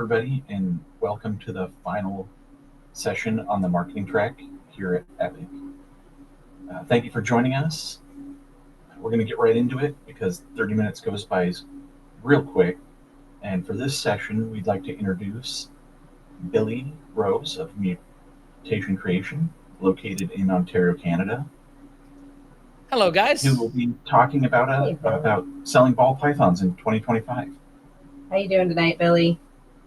everybody, and welcome to the final session on the marketing track here at Epic. Thank you for joining us. We're going to get right into it because 30 minutes goes by real quick. And for this session, we'd like to introduce Billy Rose of Mutation Creation, located in Ontario, Canada. Hello, guys. Who will be talking about selling ball pythons in 2025. How you doing tonight, Billy?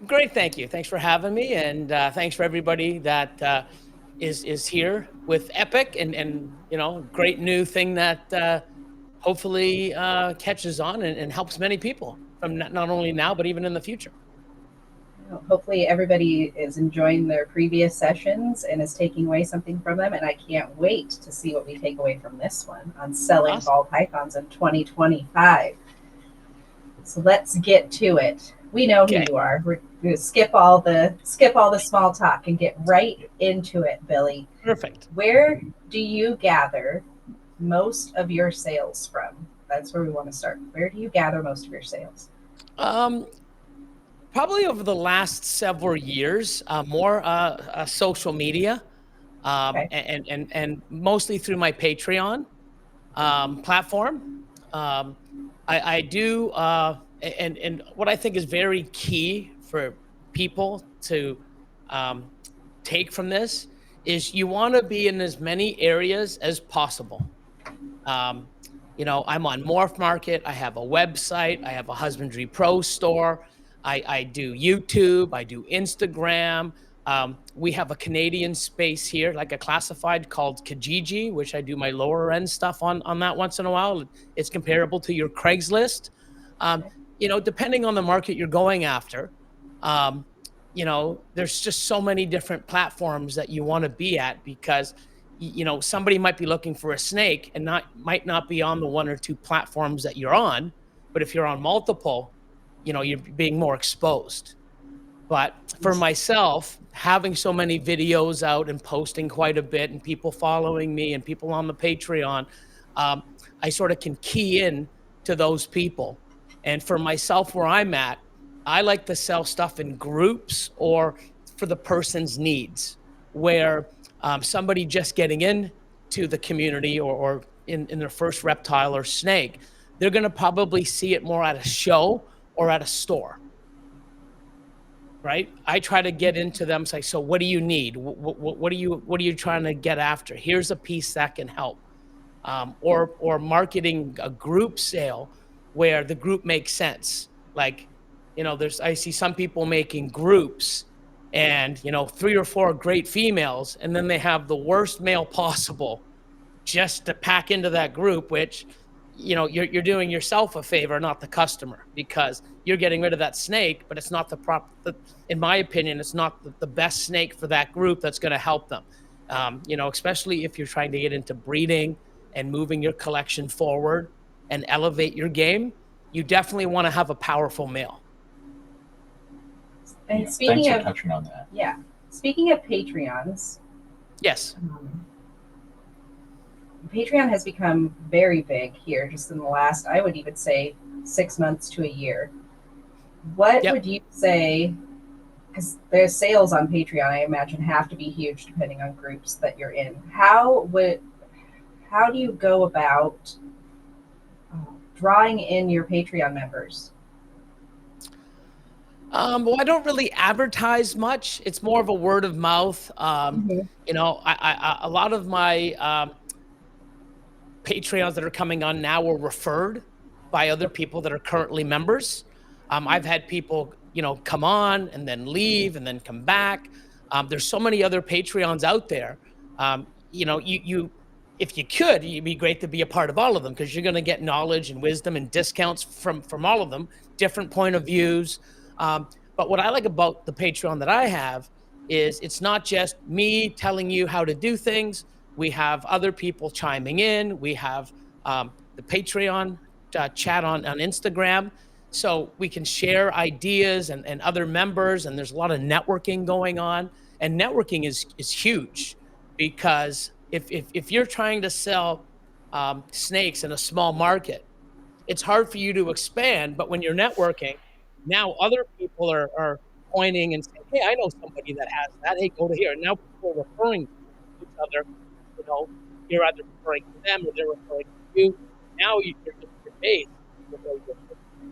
Great, thank you. Thanks for having me, and thanks for everybody that is here with Epic, and great new thing that hopefully catches on and helps many people from not only now but even in the future. Hopefully everybody is enjoying their previous sessions and is taking away something from them, and I can't wait to see what we take away from this one on selling ball pythons in 2025. So let's get to it. We know who you are. We're going to skip all the small talk and get right into it, Billy. Perfect. Where do you gather most of your sales from? That's where we want to start. Where do you gather most of your sales? Probably over the last several years, more social media, and mostly through my Patreon platform. I do, and what I think is very key for people to take from this is you want to be in as many areas as possible. I'm on MorphMarket. I have a website. I have a Husbandry Pro store. I do YouTube. I do Instagram. We have a Canadian space here, like a classified called Kijiji, which I do my lower end stuff on that once in a while. It's comparable to your Craigslist. Depending on the market you're going after, there's just so many different platforms that you want to be at because, somebody might be looking for a snake and might not be on the one or two platforms that you're on. But if you're on multiple, you're being more exposed. But for myself, having so many videos out and posting quite a bit and people following me and people on the Patreon, I sort of can key in to those people. And for myself, where I'm at, I like to sell stuff in groups or for the person's needs, where somebody just getting into the community or in their first reptile or snake, they're going to probably see it more at a show or at a store. Right? I try to get into them, say, so what do you need? What are you trying to get after? Here's a piece that can help. Or marketing a group sale where the group makes sense. Like, I see some people making groups and, 3 or 4 great females, and then they have the worst male possible just to pack into that group, which, you're doing yourself a favor, not the customer, because you're getting rid of that snake, but it's not in my opinion, it's not the best snake for that group that's going to help them. Especially if you're trying to get into breeding and moving your collection forward and elevate your game, you definitely want to have a powerful male. And thanks for touching on that. Yeah. Speaking of Patreons. Yes. Patreon has become very big here just in the last, I would even say, 6 months to a year. What would you say, because their sales on Patreon, I imagine, have to be huge depending on groups that you're in. How do you go about drawing in your Patreon members? Well, I don't really advertise much. It's more of a word of mouth. A lot of my Patreons that are coming on now were referred by other people that are currently members. I've had people, come on and then leave and then come back. There's so many other Patreons out there. If you could, it'd be great to be a part of all of them because you're going to get knowledge and wisdom and discounts from all of them, different point of views. But what I like about the Patreon that I have is it's not just me telling you how to do things. We have other people chiming in. We have the Patreon chat on Instagram. So we can share ideas and other members. And there's a lot of networking going on. And networking is huge because if you're trying to sell snakes in a small market, it's hard for you to expand. But when you're networking, now other people are pointing and saying, hey, I know somebody that has that. Hey, go to here. And now people are referring to each other. You know, you're either referring to them or they're referring to you. Now your base, your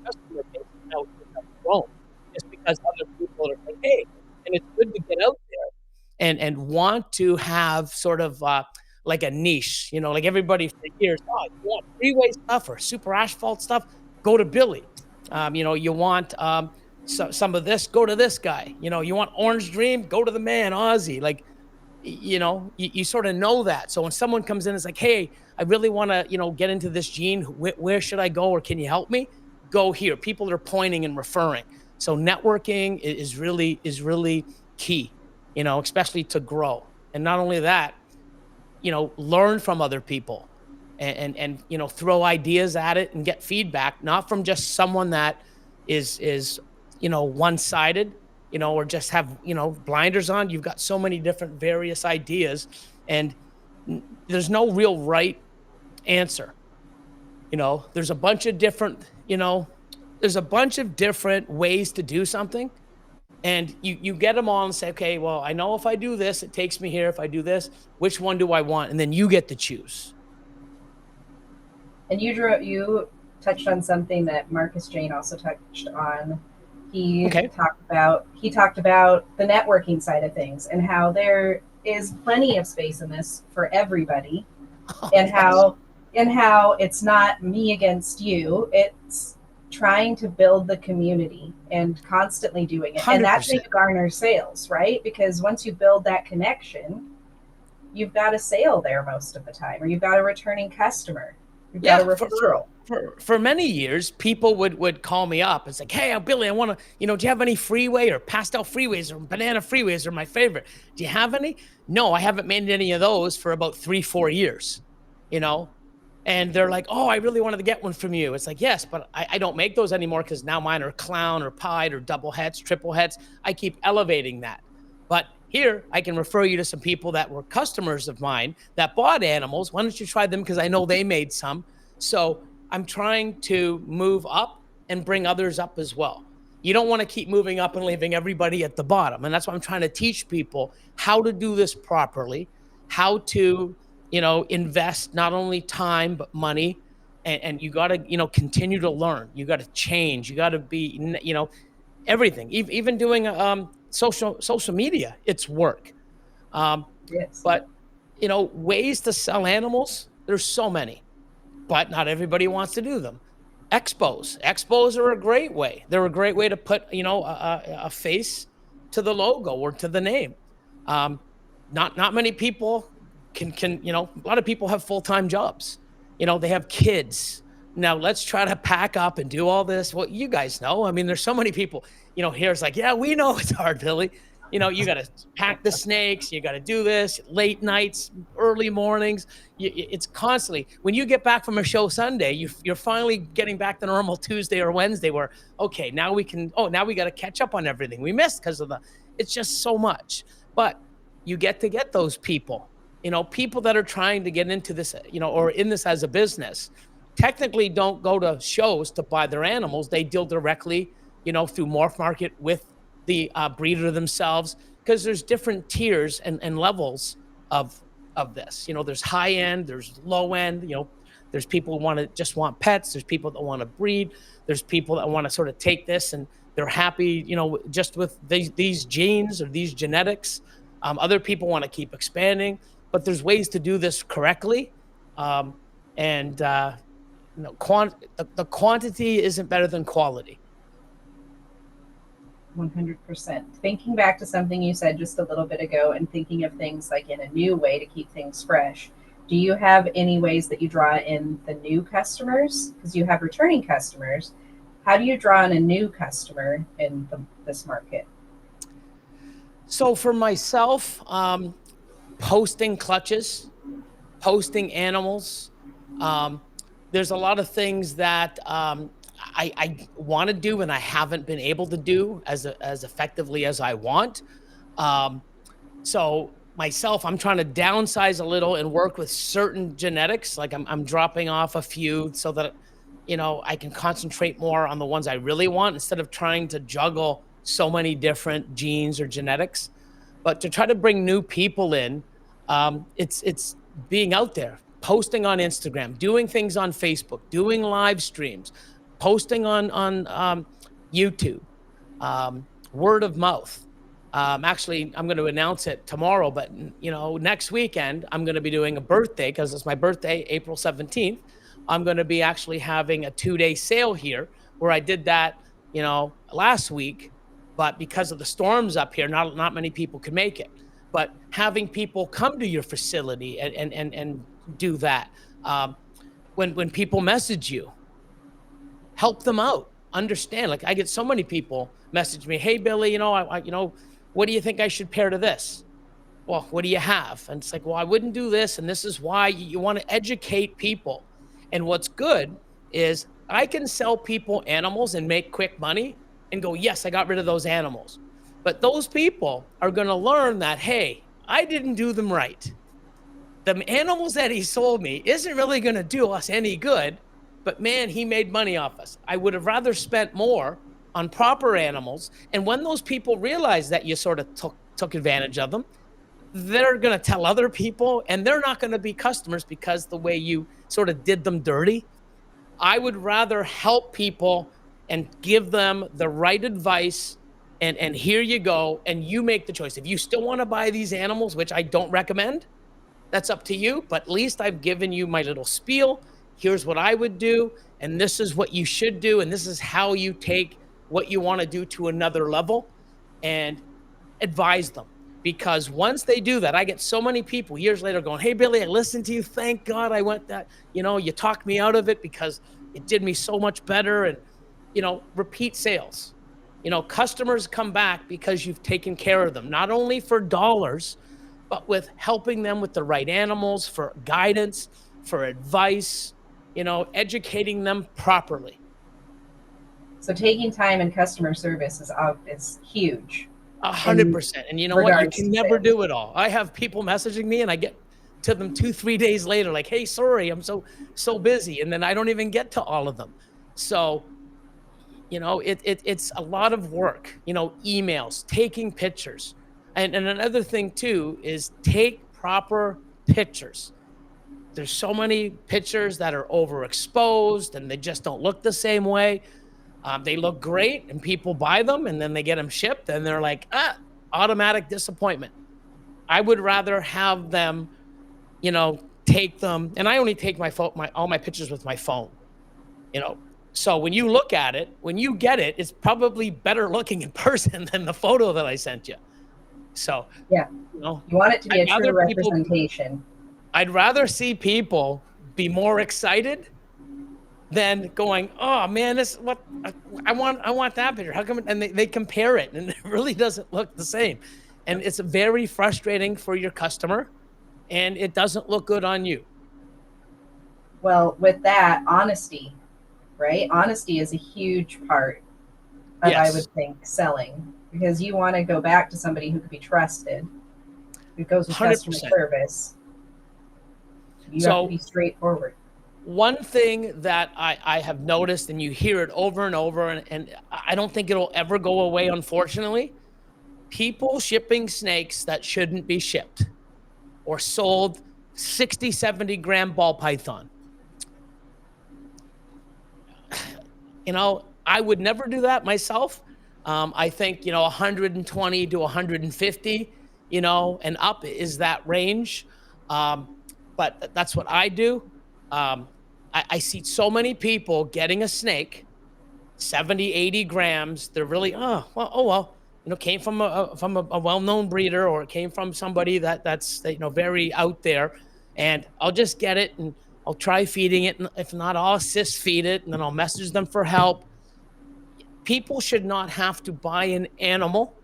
customer base now has grown just because other people are like, hey, and it's good to get out there and want to have sort of like a niche, you know, like everybody for years, oh, you want freeway stuff or super asphalt stuff, go to Billy. You know, you want some of this, go to this guy. You know, you want Orange Dream, go to the man, Ozzy. Like, you know, you sort of know that. So when someone comes in, it's like, hey, I really want to, you know, get into this gene. Where should I go, or can you help me? Go here. People are pointing and referring. So networking is really key, you know, especially to grow. And not only that, you know, learn from other people and you know, throw ideas at it and get feedback, not from just someone that is you know, one-sided, you know, or just have, you know, blinders on. You've got so many different various ideas, and there's no real right answer. You know, there's a bunch of different, you know, there's a bunch of different ways to do something. And you get them all and say, okay, well, I know if I do this, it takes me here. If I do this, which one do I want? And then you get to choose. And you touched on something that Marcus Jane also touched on. He talked about the networking side of things and how there is plenty of space in this for everybody, and how it's not me against you. It's trying to build the community and constantly doing it. 100%. And that's how you garner sales, right? Because once you build that connection, you've got a sale there most of the time, or you've got a returning customer. You've got a referral. For many years, people would call me up. It's like, hey, Billy, I want to, you know, do you have any freeway or pastel freeways or banana freeways are my favorite? Do you have any? No, I haven't made any of those for about 3-4 years, you know? And they're like, oh, I really wanted to get one from you. It's like, yes, but I don't make those anymore because now mine are clown or pied or double heads, triple heads. I keep elevating that. But here, I can refer you to some people that were customers of mine that bought animals. Why don't you try them? Because I know they made some. So I'm trying to move up and bring others up as well. You don't want to keep moving up and leaving everybody at the bottom. And that's why I'm trying to teach people how to do this properly, how to, you know, invest not only time, but money. And you got to, you know, continue to learn. You got to change. You got to be, you know, everything, even doing social media, it's work. Yes. But, you know, ways to sell animals, there's so many, but not everybody wants to do them. Expos are a great way. They're a great way to put, you know, a face to the logo or to the name. Not many people can, you know, a lot of people have full-time jobs. You know, they have kids. Now let's try to pack up and do all this. Well, you guys know, I mean, there's so many people, you know, here's like, yeah, we know it's hard, Billy. You know, you got to pack the snakes. You got to do this late nights, early mornings. It's constantly, when you get back from a show Sunday, you're finally getting back to normal Tuesday or Wednesday where, okay, now we got to catch up on everything we missed because of it's just so much. But you get to get those people, you know, people that are trying to get into this, you know, or in this as a business, technically don't go to shows to buy their animals. They deal directly, you know, through MorphMarket with the breeder themselves, because there's different tiers and levels of this. You know, there's high end, there's low end, you know, there's people who just want pets. There's people that want to breed. There's people that want to sort of take this and they're happy, you know, just with these genes or these genetics. Other people want to keep expanding, but there's ways to do this correctly. You know, the quantity isn't better than quality. 100%. Thinking back to something you said just a little bit ago and thinking of things like in a new way to keep things fresh, do you have any ways that you draw in the new customers? Because you have returning customers. How do you draw in a new customer in this market? So for myself, posting clutches, posting animals, there's a lot of things that I want to do and I haven't been able to do as effectively as I want. So myself, I'm trying to downsize a little and work with certain genetics. Like I'm dropping off a few so that, you know, I can concentrate more on the ones I really want instead of trying to juggle so many different genes or genetics. But to try to bring new people in, it's being out there, posting on Instagram, doing things on Facebook, doing live streams, posting on YouTube, word of mouth. Actually, I'm going to announce it tomorrow, but next weekend I'm going to be doing a birthday because it's my birthday, April 17th. I'm going to be actually having a 2-day sale here where I did that, last week, but because of the storms up here, not many people could make it. But having people come to your facility and do that. When people message you, help them out. Understand. Like I get so many people message me, "Hey Billy, what do you think I should pair to this?" Well, what do you have? And it's like, well, I wouldn't do this, and this is why. You want to educate people. And what's good is I can sell people animals and make quick money and go, yes, I got rid of those animals. But those people are going to learn that, hey, I didn't do them right. The animals that he sold me isn't really going to do us any good, but man, he made money off us. I would have rather spent more on proper animals. And when those people realize that you sort of took advantage of them, they're going to tell other people, and they're not going to be customers because the way you sort of did them dirty. I would rather help people and give them the right advice, and here you go, and you make the choice. If you still want to buy these animals, which I don't recommend, that's up to you, but at least I've given you my little spiel. Here's what I would do, and this is what you should do, and this is how you take what you want to do to another level and advise them. Because once they do that, I get so many people years later going, "Hey, Billy, I listened to you. Thank God I went that. You talked me out of it because it did me so much better." And, repeat sales. Customers come back because you've taken care of them, not only for dollars, but with helping them with the right animals, for guidance, for advice, educating them properly. So taking time in customer service is huge. 100%. And you know what? You can never do it all. I have people messaging me and I get to them 2-3 days later, like, "Hey, sorry, I'm so busy." And then I don't even get to all of them. So, it's a lot of work, emails, taking pictures. And another thing too is take proper pictures. There's so many pictures that are overexposed and they just don't look the same way. They look great and people buy them and then they get them shipped and they're like, automatic disappointment. I would rather have them, take them. And I only take all my pictures with my phone, So when you look at it, when you get it, it's probably better looking in person than the photo that I sent you. So, yeah, you want it to be a true representation. I'd rather see people be more excited than going, "Oh man, this is what I want that picture. How come?" And they compare it and it really doesn't look the same. And it's very frustrating for your customer and it doesn't look good on you. Well, with that, honesty, right? Honesty is a huge part of, yes, I would think, selling, because you want to go back to somebody who could be trusted, who goes with 100%. Customer service. You have to be straightforward. One thing that I have noticed, and you hear it over and over, and I don't think it'll ever go away, unfortunately, people shipping snakes that shouldn't be shipped or sold 60, 70 gram ball python. I would never do that myself. I think, 120 to 150, and up is that range. But that's what I do. I see so many people getting a snake, 70, 80 grams. They're really, came from a well-known breeder, or it came from somebody that's very out there. And I'll just get it and I'll try feeding it. And if not, I'll assist feed it. And then I'll message them for help. People should not have to buy an animal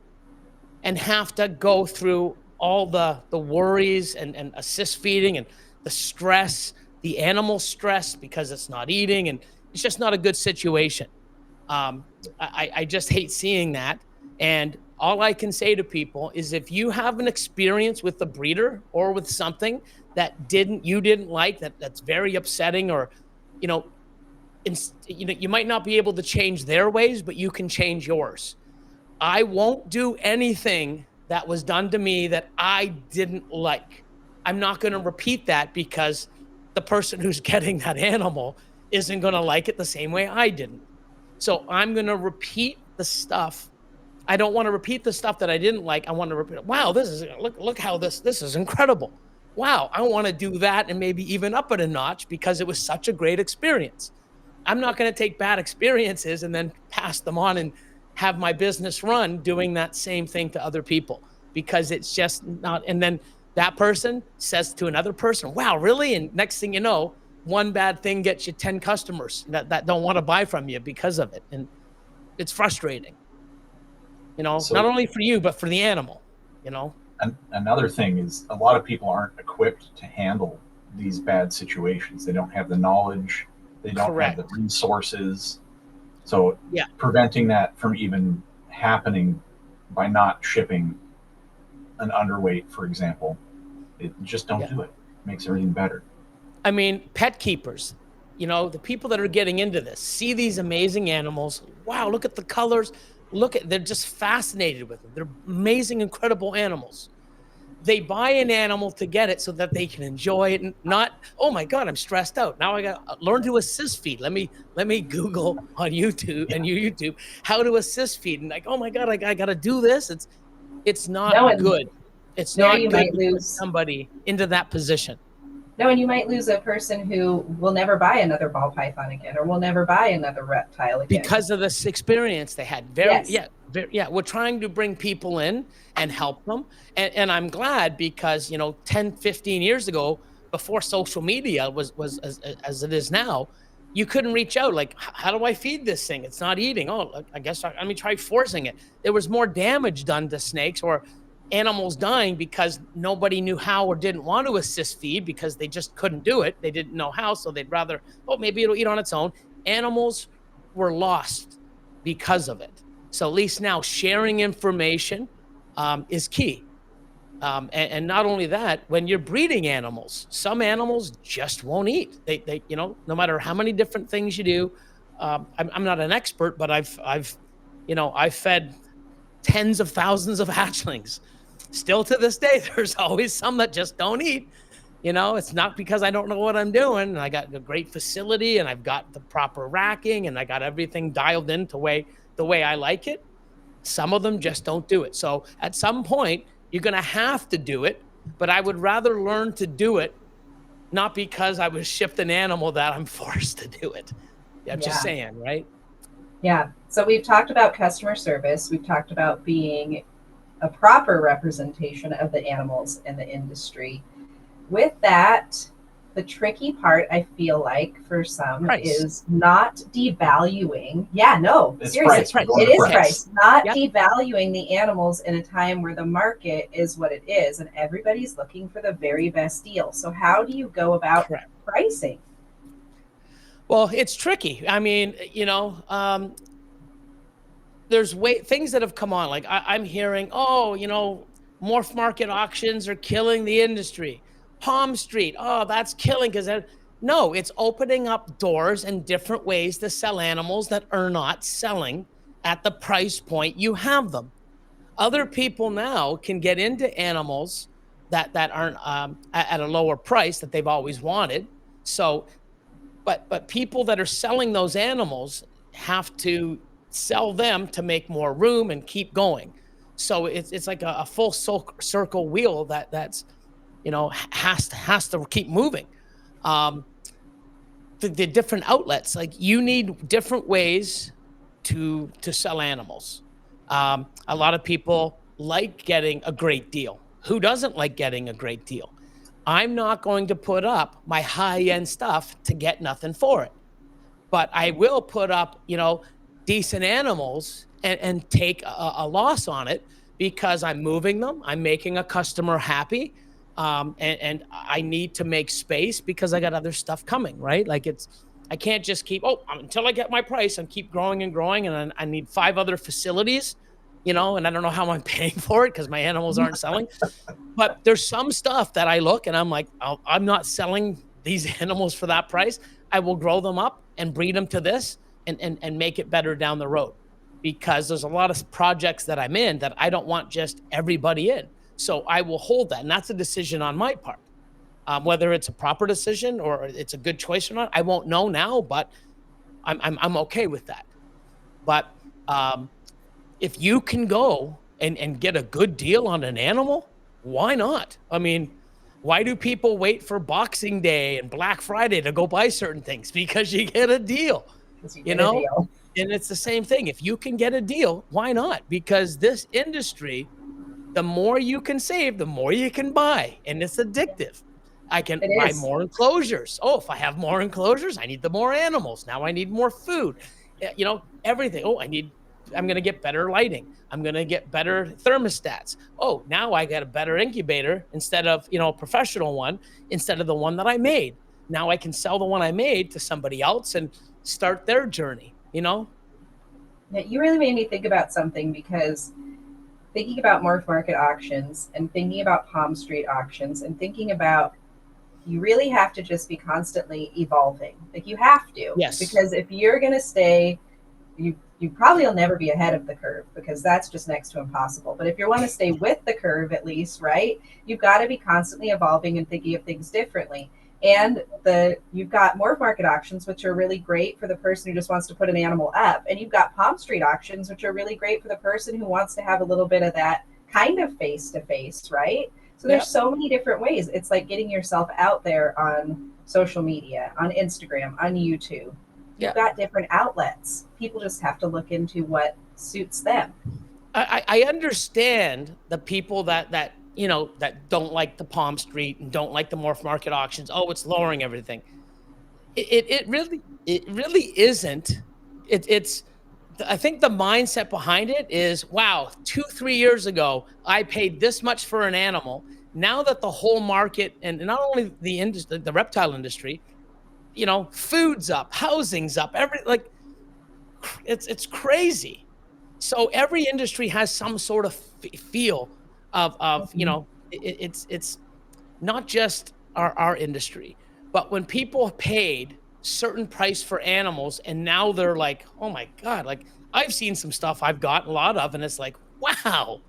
and have to go through all the worries and assist feeding and the stress, the animal stress because it's not eating, and it's just not a good situation. I just hate seeing that. And all I can say to people is, if you have an experience with the breeder or with something that you didn't like, that's very upsetting, or you might not be able to change their ways, but you can change yours. I won't do anything that was done to me that I didn't like. I'm not going to repeat that because the person who's getting that animal isn't going to like it the same way I didn't. So I'm going to repeat the stuff. I don't want to repeat the stuff that I didn't like. I want to repeat, wow, this is, look how this is incredible. Wow, I want to do that and maybe even up it a notch because it was such a great experience. I'm not going to take bad experiences and then pass them on and have my business run doing that same thing to other people, because it's just not. And then that person says to another person, wow, really? And next thing you know, one bad thing gets you 10 customers that don't want to buy from you because of it. And it's frustrating, so, not only for you, but for the animal, Another thing is a lot of people aren't equipped to handle these bad situations. They don't have the knowledge. They don't Correct. have the resources. So preventing that from even happening by not shipping an underweight, for example, just don't do it. It makes everything better. I mean, pet keepers, the people that are getting into this, see these amazing animals. Wow, look at the colors. They're just fascinated with them. They're amazing, incredible animals. They buy an animal to get it so that they can enjoy it and not, oh my God, I'm stressed out. Now I got to learn to assist feed. Let me Google on YouTube and YouTube how to assist feed. And like, oh my God, I got to do this. It's not good. It's not good to put somebody into that position. No, and you might lose a person who will never buy another ball python again, or will never buy another reptile again. Because of this experience they had. We're trying to bring people in and help them. And I'm glad because, 10, 15 years ago, before social media was as it is now, you couldn't reach out. Like, how do I feed this thing? It's not eating. Oh, I guess let me try forcing it. There was more damage done to snakes or animals dying because nobody knew how or didn't want to assist feed because they just couldn't do it. They didn't know how, so they'd rather, maybe it'll eat on its own. Animals were lost because of it. So at least now sharing information is key. And not only that, when you're breeding animals, some animals just won't eat. They no matter how many different things you do. I'm not an expert, but I've fed tens of thousands of hatchlings. Still to this day, there's always some that just don't eat. It's not because I don't know what I'm doing. And I got a great facility and I've got the proper racking and I got everything dialed in the way I like it. Some of them just don't do it. So at some point, you're going to have to do it, but I would rather learn to do it, not because I was shipped an animal that I'm forced to do it. I'm just saying, right? Yeah. So we've talked about customer service. We've talked about being a proper representation of the animals in the industry. With that, the tricky part, I feel like, for some is not devaluing. Yeah, no, it's seriously. Price. It is price. Not devaluing the animals in a time where the market is what it is and everybody's looking for the very best deal. So how do you go about pricing? Well, it's tricky. I mean, there's things that have come on. Like I'm hearing, MorphMarket auctions are killing the industry. Palm Street, that's killing because no, it's opening up doors and different ways to sell animals that are not selling at the price point you have them. Other people now can get into animals that aren't at a lower price that they've always wanted. So, but people that are selling those animals have to sell them to make more room and keep going. So it's like a full circle wheel that's has to keep moving. The different outlets, like you need different ways to sell animals. A lot of people like getting a great deal. Who doesn't like getting a great deal? I'm not going to put up my high-end stuff to get nothing for it. But I will put up, decent animals and take a loss on it because I'm moving them. I'm making a customer happy. And I need to make space because I got other stuff coming, right? Like I can't just keep, until I get my price, and keep growing and growing. And I need 5 other facilities, and I don't know how I'm paying for it because my animals aren't selling. But there's some stuff that I look and I'm like, I'm not selling these animals for that price. I will grow them up and breed them to this and make it better down the road. because there's a lot of projects that I'm in that I don't want just everybody in. So I will hold that. And that's a decision on my part. Whether it's a proper decision or it's a good choice or not, I won't know now, but I'm okay with that. But if you can go and get a good deal on an animal, why not? I mean, why do people wait for Boxing Day and Black Friday to go buy certain things? Because you get a deal, you know? And it's the same thing. If you can get a deal, why not? Because this industry, the more you can save, the more you can buy, and it's addictive. I can buy more enclosures. Oh, if I have more enclosures, I need the more animals. Now I need more food, you know, everything. Oh, I'm going to get better lighting. I'm going to get better thermostats. Oh, now I got a better incubator instead of, you know, a professional one, instead of the one that I made. Now I can sell the one I made to somebody else and start their journey, you know? Yeah, you really made me think about something, because thinking about MorphMarket auctions and thinking about Palm Street auctions and thinking about, you really have to just be constantly evolving. Like, you have to. Yes. Because if you're going to stay, you probably will never be ahead of the curve, because that's just next to impossible. But if you want to stay with the curve, at least, right, you've got to be constantly evolving and thinking of things differently. And you've got MorphMarket auctions, which are really great for the person who just wants to put an animal up. And you've got Palm Street auctions, which are really great for the person who wants to have a little bit of that kind of face-to-face, right? So there's so many different ways. It's like getting yourself out there on social media, on Instagram, on YouTube. You've got different outlets. People just have to look into what suits them. I understand the people that you know, that don't like the Palm Street and don't like the MorphMarket auctions. Oh, it's lowering everything. It really isn't. It's I think the mindset behind it is, wow, 2-3 years ago, I paid this much for an animal. Now that the whole market, and not only the industry, the reptile industry, you know, food's up, housing's up, it's crazy. So every industry has some sort of feel of you know, it's not just our industry, but when people paid certain price for animals and now they're like, oh my God, like I've seen some stuff I've got a lot of, and it's like, wow,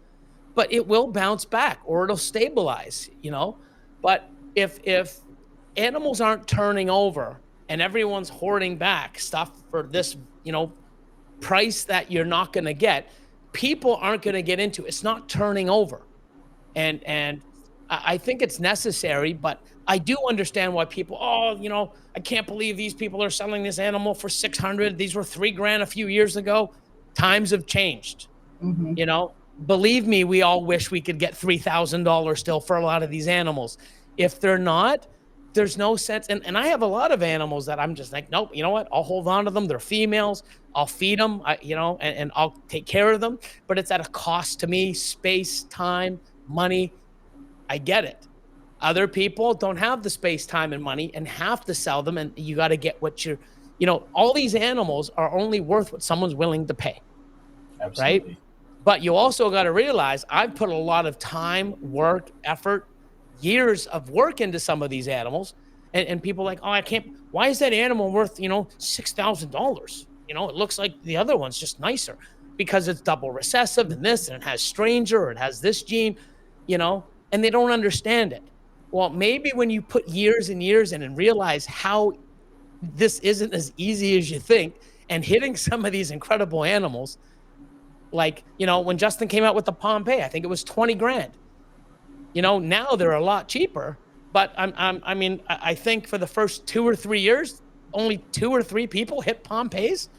but it will bounce back or it'll stabilize, you know. But if animals aren't turning over and everyone's hoarding back stuff for this, you know, price that you're not going to get, people aren't going to get into it. It's not turning over. And I think it's necessary, but I do understand why people, oh, you know, I can't believe these people are selling this animal for $600. These were $3,000 a few years ago. Times have changed. You know, believe me, we all wish we could get $3,000 still for a lot of these animals. If they're not, there's no sense. And I have a lot of animals that I'm just like, nope, you know what? I'll hold on to them. They're females. I'll feed them, you know, and I'll take care of them. But it's at a cost to me, space, time, money. I get it. Other people don't have the space, time, and money and have to sell them. And you got to get what you know, all these animals are only worth what someone's willing to pay. Absolutely. Right? But you also got to realize I've put a lot of time, work, effort, years of work into some of these animals. And people are like, oh, I can't, why is that animal worth, you know, $6,000? You know, it looks like the other one's just nicer because it's double recessive and this, and it has stranger, or it has this gene, you know, and they don't understand it. Well, maybe when you put years and years in and realize how this isn't as easy as you think, and hitting some of these incredible animals, like, you know, when Justin came out with the Pompeii, I think it was $20,000. You know, now they're a lot cheaper, but I mean, I think for the first 2 or 3 years, only 2 or 3 people hit Pompeiis.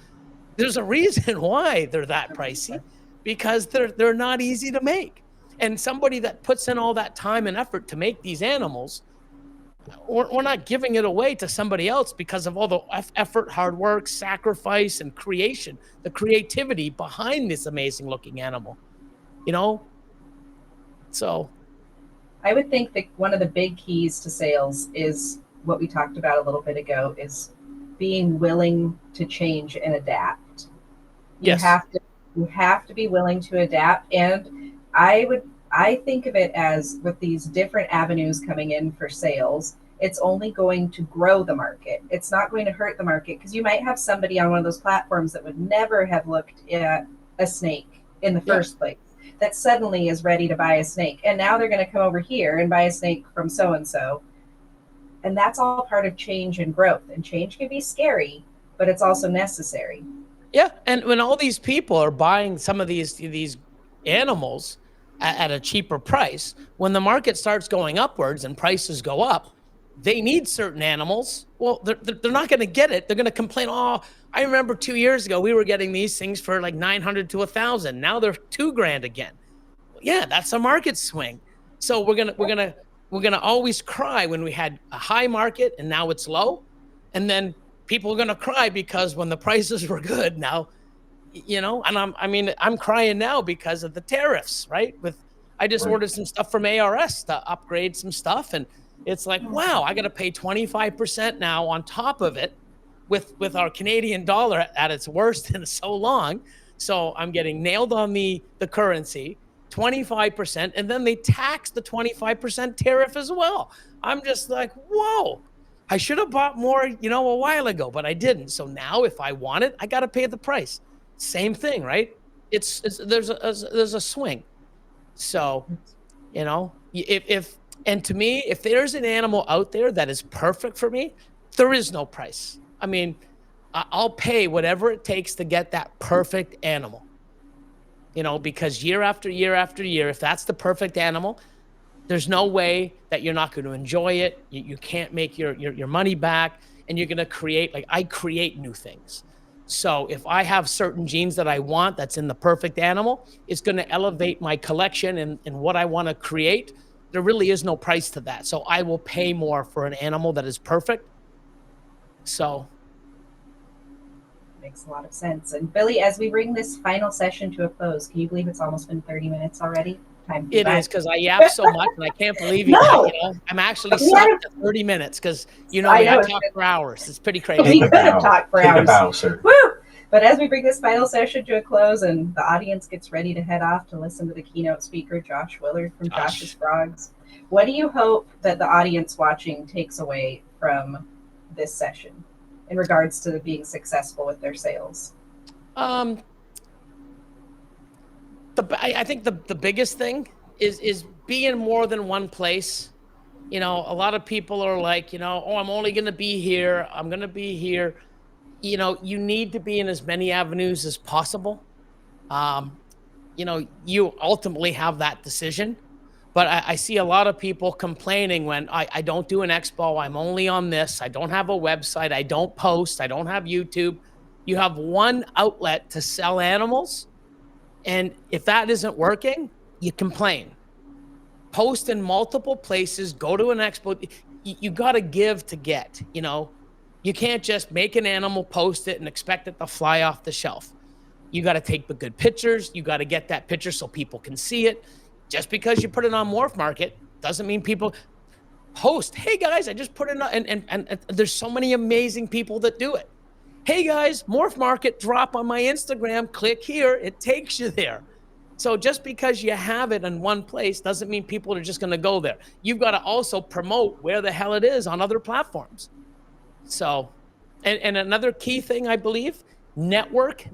There's a reason why they're that pricey, because they're not easy to make. And somebody that puts in all that time and effort to make these animals, we're not giving it away to somebody else because of all the effort, hard work, sacrifice, and creation, the creativity behind this amazing looking animal, you know? So I would think that one of the big keys to sales is what we talked about a little bit ago, is being willing to change and adapt. You have to be willing to adapt. And I think of it as, with these different avenues coming in for sales, it's only going to grow the market. It's not going to hurt the market, because you might have somebody on one of those platforms that would never have looked at a snake in the first place that suddenly is ready to buy a snake. And now they're going to come over here and buy a snake from so-and-so. And that's all part of change and growth. And change can be scary, but it's also necessary. Yeah. And when all these people are buying some of these animals at a cheaper price, when the market starts going upwards and prices go up, they need certain animals. Well, they're not going to get it. They're going to complain. Oh, I remember 2 years ago, we were getting these things for like 900 to 1,000. Now they're $2,000 again. Yeah, that's a market swing. So we're gonna always cry when we had a high market and now it's low, and then people are gonna cry because when the prices were good, now, you know. And I'm crying now because of the tariffs, right? I just ordered some stuff from ARS to upgrade some stuff, and it's like, wow, I got to pay 25% now on top of it, with our Canadian dollar at its worst in so long. So I'm getting nailed on the currency, 25%, and then they tax the 25% tariff as well. I'm just like, whoa, I should have bought more, a while ago, but I didn't. So now if I want it, I got to pay the price. Same thing, right? There's a swing. So, and to me, if there's an animal out there that is perfect for me, there is no price. I mean, I'll pay whatever it takes to get that perfect animal. Because year after year after year, if that's the perfect animal, there's no way that you're not going to enjoy it. You can't make your money back, and you're going to create, like I create new things. So if I have certain genes that I want that's in the perfect animal, it's going to elevate my collection and what I want to create. There really is no price to that. So I will pay more for an animal that is perfect. So makes a lot of sense. And Billy, as we bring this final session to a close, can you believe it's almost been 30 minutes already? It is, because I yap so much, and I can't believe it. I'm actually stuck to 30 minutes because I talk for hours. It's pretty crazy. We could have talked for hours. Take a bow, sir. Woo! But as we bring this final session to a close and the audience gets ready to head off to listen to the keynote speaker, Josh Willard from Josh's Frogs, what do you hope that the audience watching takes away from this session in regards to being successful with their sales? I think the biggest thing is be in more than one place. A lot of people are like, oh, I'm only going to be here. I'm going to be here. You need to be in as many avenues as possible. You ultimately have that decision. But I see a lot of people complaining when I don't do an expo. I'm only on this. I don't have a website. I don't post. I don't have YouTube. You have one outlet to sell animals. And if that isn't working, you complain. Post in multiple places. Go to an expo. You got to give to get, You can't just make an animal, post it, and expect it to fly off the shelf. You got to take the good pictures. You got to get that picture so people can see it. Just because you put it on MorphMarket doesn't mean people post. Hey guys, I just put it on, and there's so many amazing people that do it. Hey guys, MorphMarket drop on my Instagram. Click here. It takes you there. So just because you have it in one place doesn't mean people are just going to go there. You've got to also promote where the hell it is on other platforms. So, and another key thing, I believe, network.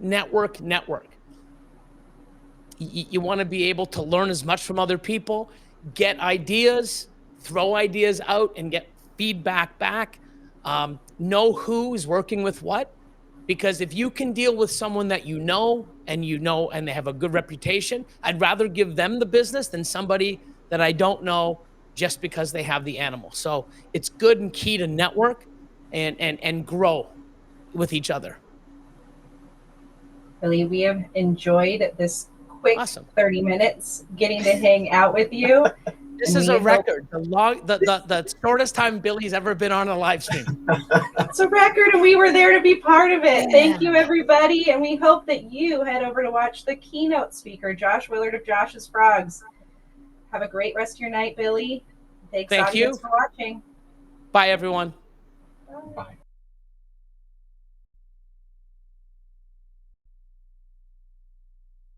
You want to be able to learn as much from other people, get ideas, throw ideas out and get feedback back. Know who's working with what, because if you can deal with someone that and they have a good reputation, I'd rather give them the business than somebody that I don't know just because they have the animal. So it's good and key to network and grow with each other. Billy, we have enjoyed this quick awesome 30 minutes getting to hang out with you. This is a record. The shortest time Billy's ever been on a live stream. It's a record, and we were there to be part of it. Yeah. Thank you, everybody, and we hope that you head over to watch the keynote speaker, Josh Willard of Josh's Frogs. Have a great rest of your night, Billy. Thank you for watching. Bye, everyone. Bye.